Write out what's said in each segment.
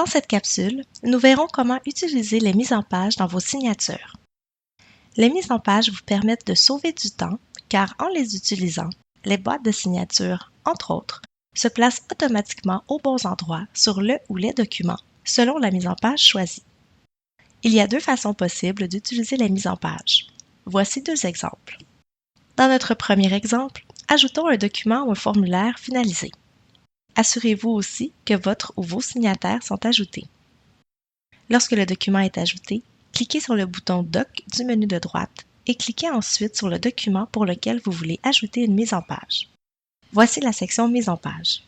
Dans cette capsule, nous verrons comment utiliser les mises en page dans vos signatures. Les mises en page vous permettent de sauver du temps car en les utilisant, les boîtes de signature, entre autres, se placent automatiquement aux bons endroits sur le ou les documents selon la mise en page choisie. Il y a deux façons possibles d'utiliser les mises en page. Voici deux exemples. Dans notre premier exemple, ajoutons un document ou un formulaire finalisé. Assurez-vous aussi que votre ou vos signataires sont ajoutés. Lorsque le document est ajouté, cliquez sur le bouton Doc du menu de droite et cliquez ensuite sur le document pour lequel vous voulez ajouter une mise en page. Voici la section Mise en page.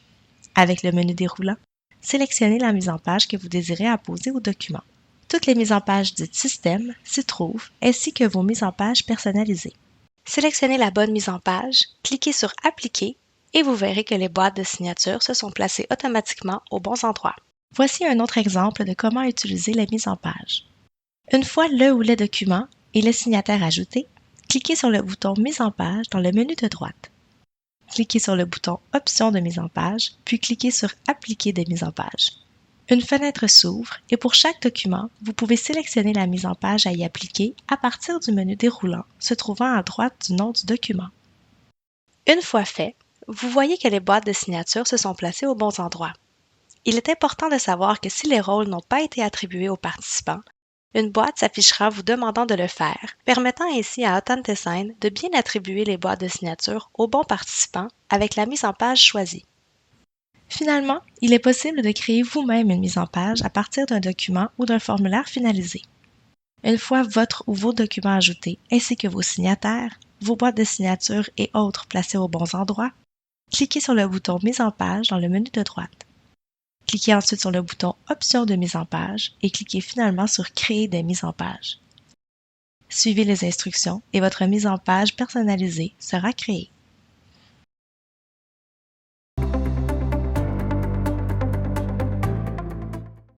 Avec le menu déroulant, sélectionnez la mise en page que vous désirez apposer au document. Toutes les mises en page dites Système s'y trouvent, ainsi que vos mises en page personnalisées. Sélectionnez la bonne mise en page, cliquez sur Appliquer et vous verrez que les boîtes de signature se sont placées automatiquement aux bons endroits. Voici un autre exemple de comment utiliser les mises en page. Une fois le ou les documents et le signataire ajoutés, cliquez sur le bouton Mise en page dans le menu de droite. Cliquez sur le bouton Options de mise en page, puis cliquez sur Appliquer des mises en page. Une fenêtre s'ouvre et pour chaque document, vous pouvez sélectionner la mise en page à y appliquer à partir du menu déroulant se trouvant à droite du nom du document. Une fois fait, vous voyez que les boîtes de signature se sont placées aux bons endroits. Il est important de savoir que si les rôles n'ont pas été attribués aux participants, une boîte s'affichera vous demandant de le faire, permettant ainsi à Authentisign de bien attribuer les boîtes de signature aux bons participants avec la mise en page choisie. Finalement, il est possible de créer vous-même une mise en page à partir d'un document ou d'un formulaire finalisé. Une fois votre ou vos documents ajoutés, ainsi que vos signataires, vos boîtes de signature et autres placées aux bons endroits, cliquez sur le bouton Mise en page dans le menu de droite. Cliquez ensuite sur le bouton Options de mise en page et cliquez finalement sur Créer des mises en page. Suivez les instructions et votre mise en page personnalisée sera créée.